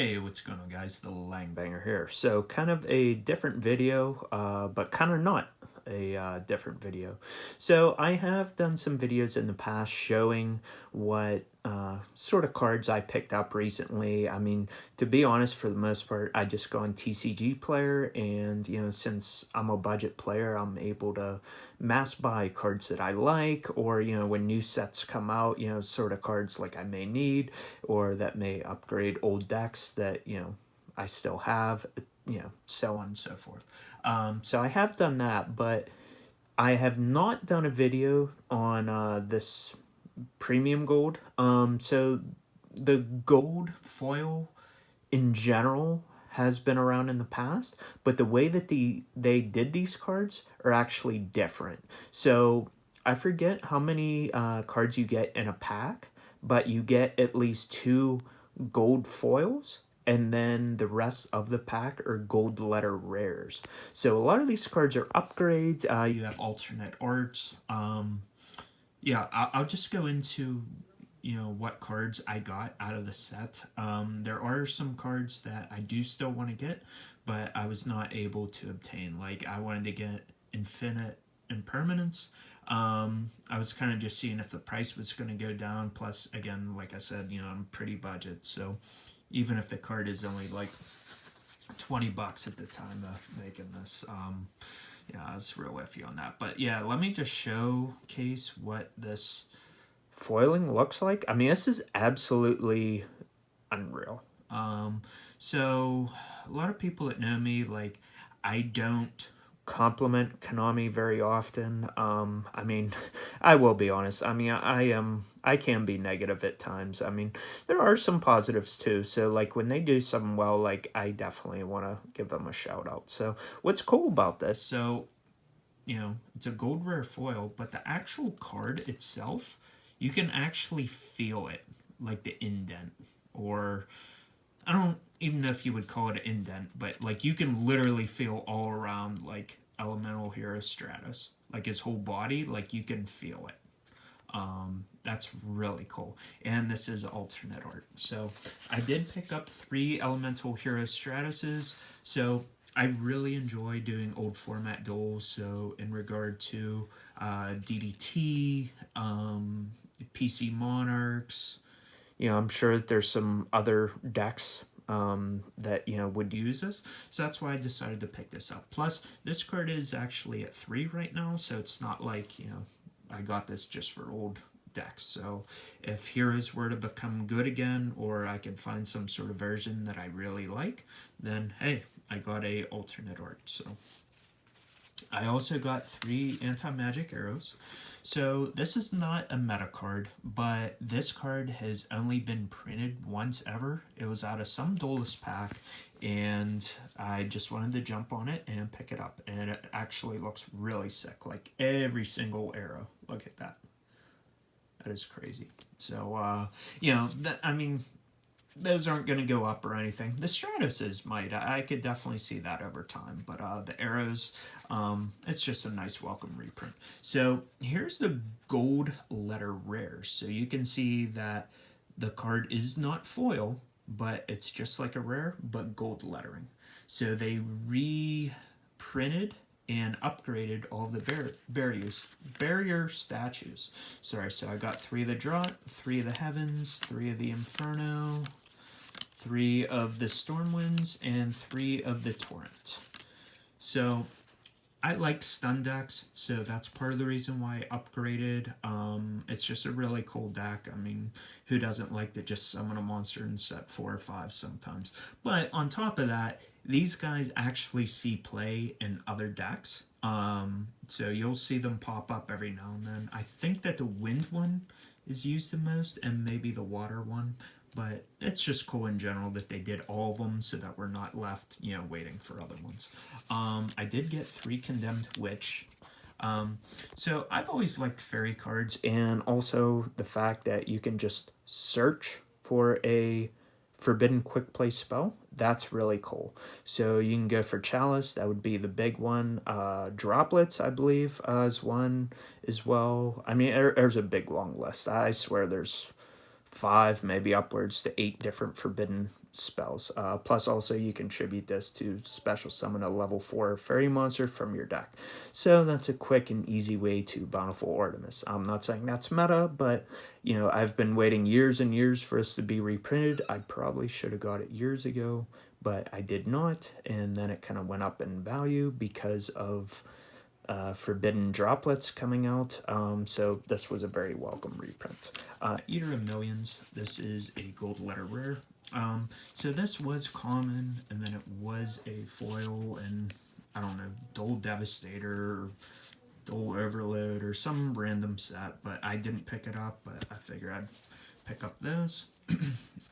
Hey, what's going on, guys? The Langbanger here. So, kind of a different video, but kind of not a different video. So, I have done some videos in the past showing what sort of cards I picked up recently. I mean, to be honest, for the most part, I just go on TCG Player, and since I'm a budget player, I'm able to mass buy cards that I like, or when new sets come out, sort of cards like I may need or that may upgrade old decks that I still have, so on and so forth. So I have done that, but I have not done a video on this premium gold. So the gold foil in general has been around in the past, but the way that they did these cards are actually different. So I forget how many cards you get in a pack, but you get at least two gold foils, and then the rest of the pack are gold letter rares. So a lot of these cards are upgrades. You have alternate arts. Yeah, I'll just go into what cards I got out of the set. There are some cards that I do still want to get, but I was not able to obtain. Like I wanted to get Infinite Impermanence. I was kind of just seeing if the price was going to go down. Plus, again, like I said, I'm pretty budget, so even if the card is only like $20 at the time of making this, yeah, I was real iffy on that. But yeah, let me just showcase what this foiling looks like. I mean, this is absolutely unreal. So a lot of people that know me, like, I don't compliment Konami very often. I mean, I will be honest. I mean, I can be negative at times. I mean, there are some positives too. So like when they do something well, like I definitely want to give them a shout out. So what's cool about this? So it's a gold rare foil, but the actual card itself, you can actually feel it, like the indent, or I don't even know if you would call it an indent, but like you can literally feel all around like Elemental Hero Stratus, like his whole body, like you can feel it. That's really cool. And this is alternate art. So I did pick up 3 Elemental Hero Stratuses. So I really enjoy doing old format duels. So in regard to DDT, PC Monarchs, I'm sure that there's some other decks that would use this, so that's why I decided to pick this up. Plus, this card is actually at 3 right now, so it's not like I got this just for old decks. So if heroes were to become good again, or I could find some sort of version that I really like, then hey, I got a alternate art. So I also got 3 anti-magic arrows. So this is not a meta card, but this card has only been printed once ever. It was out of some Duelist pack, and I just wanted to jump on it and pick it up. And it actually looks really sick, like every single arrow. Look at that. That is crazy. So, I mean, those aren't going to go up or anything. The Stratuses might. I could definitely see that over time. But the arrows, it's just a nice welcome reprint. So here's the gold letter rares. So you can see that the card is not foil, but it's just like a rare, but gold lettering. So they reprinted and upgraded all the barrier statues. Sorry, so I got 3 of the Drought, 3 of the Heavens, 3 of the Inferno, 3 of the Stormwinds, and 3 of the Torrent. So I like stun decks, so that's part of the reason why I upgraded. It's just a really cool deck. I mean, who doesn't like to just summon a monster in set 4 or 5 sometimes? But on top of that, these guys actually see play in other decks. So you'll see them pop up every now and then. I think that the wind one is used the most, and maybe the water one. But it's just cool in general that they did all of them so that we're not left, waiting for other ones. I did get 3 Condemned Witch. So I've always liked fairy cards, and also the fact that you can just search for a forbidden quick play spell. That's really cool. So you can go for Chalice, that would be the big one. Droplets, I believe, is one as well. I mean, there's a big long list. I swear there's 5, maybe upwards to 8 different forbidden spells. Plus, also, you contribute this to special summon a level 4 fairy monster from your deck. So that's a quick and easy way to Bountiful Artemis. I'm not saying that's meta, but, you know, I've been waiting years and years for this to be reprinted. I probably should have got it years ago, but I did not, and then it kind of went up in value because of Forbidden Droplets coming out, so this was a very welcome reprint. Eater of Millions, this is a gold letter rare. So this was common, and then it was a foil, and I don't know, Dole Devastator, or Dole Overload, or some random set, but I didn't pick it up, but I figured I'd pick up those.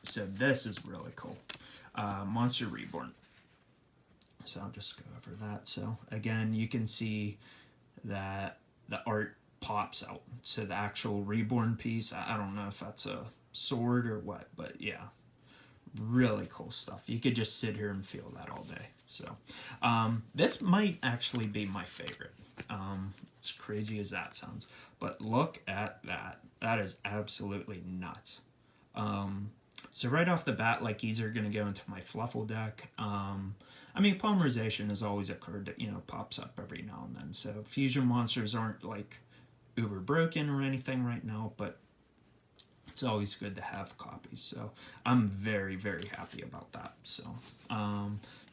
So this is really cool. Monster Reborn. So I'll just go over that. So again, you can see that the art pops out. So the actual Reborn piece, I don't know if that's a sword or what, but yeah, really cool stuff. You could just sit here and feel that all day. So this might actually be my favorite. As crazy as that sounds, but look at that. That is absolutely nuts. So right off the bat, like, these are going to go into my Fluffle deck. I mean, Polymerization is always a card that, you know, pops up every now and then. So fusion monsters aren't, like, uber broken or anything right now, but it's always good to have copies. So I'm very, very happy about that. So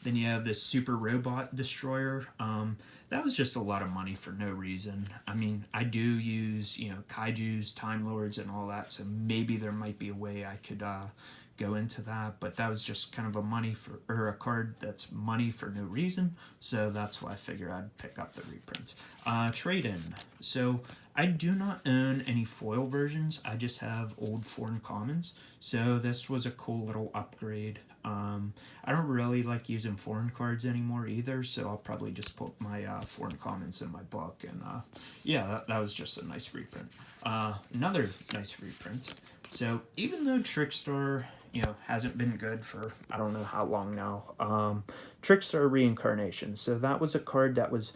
then you have this Super Robot Destroyer. That was just a lot of money for no reason. I mean, I do use, you know, Kaijus, Time Lords, and all that, so maybe there might be a way I could go into that, but that was just kind of a card that's money for no reason, so that's why I figured I'd pick up the reprint. Trade-in. So I do not own any foil versions, I just have old foreign commons, so this was a cool little upgrade. I don't really like using foreign cards anymore either, so I'll probably just put my foreign commons in my book, and yeah, that was just a nice reprint. Another nice reprint. So even though Trickstar, you know, hasn't been good for I don't know how long now, Trickstar Reincarnation. So that was a card that was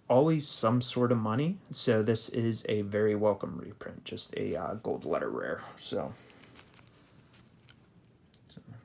always some sort of money. So this is a very welcome reprint, just a gold letter rare. So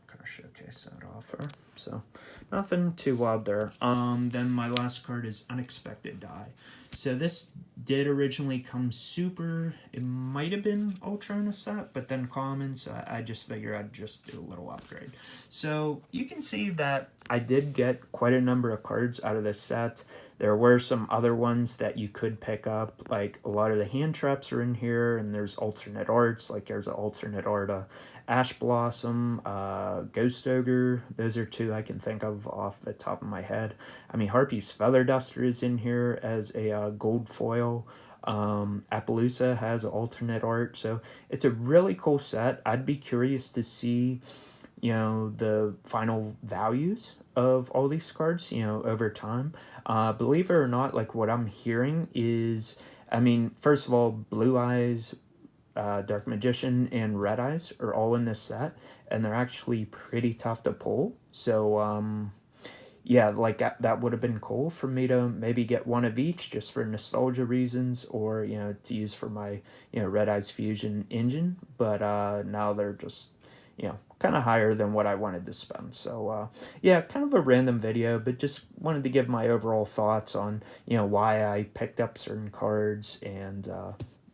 kind of showcase that offer. So nothing too wild there. Then my last card is Unexpected Die. So this did originally come super. It might have been ultra in a set, but then common, so I just figured I'd just do a little upgrade. So you can see that I did get quite a number of cards out of this set. There were some other ones that you could pick up, like a lot of the hand traps are in here, and there's alternate arts, like there's an alternate art, Ash Blossom, Ghost Ogre. Those are two I can think of off the top of my head. I mean, Harpy's Feather Duster is in here as a gold foil. Appaloosa has alternate art, so it's a really cool set. I'd be curious to see, you know, the final values of all these cards, you know, over time. Believe it or not, like, what I'm hearing is, I mean, first of all, Blue Eyes, Dark Magician, and Red Eyes are all in this set, and they're actually pretty tough to pull. So yeah, like that would have been cool for me to maybe get one of each just for nostalgia reasons, or, you know, to use for my, you know, Red Eyes Fusion engine. But now they're just, you know, kind of higher than what I wanted to spend. So yeah, kind of a random video, but just wanted to give my overall thoughts on, you know, why I picked up certain cards, and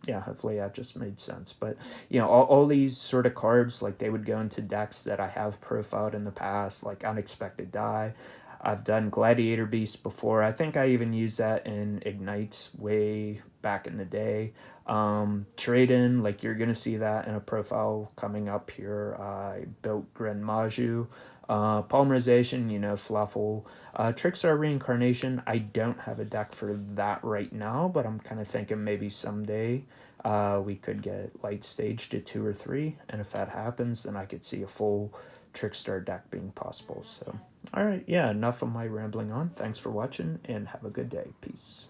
yeah, hopefully that just made sense. But, you know, all these sort of cards, like, they would go into decks that I have profiled in the past, like Unexpected Die. I've done Gladiator Beast before. I think I even used that in Ignites way back in the day. Trade-in, like, you're going to see that in a profile coming up here. I built Gren Maju. Polymerization, you know, Fluffle. Trickstar Reincarnation, I don't have a deck for that right now, but I'm kind of thinking maybe someday we could get Light Stage to 2 or 3, and if that happens, then I could see a full Trickstar deck being possible. So, alright, yeah, enough of my rambling on. Thanks for watching, and have a good day. Peace.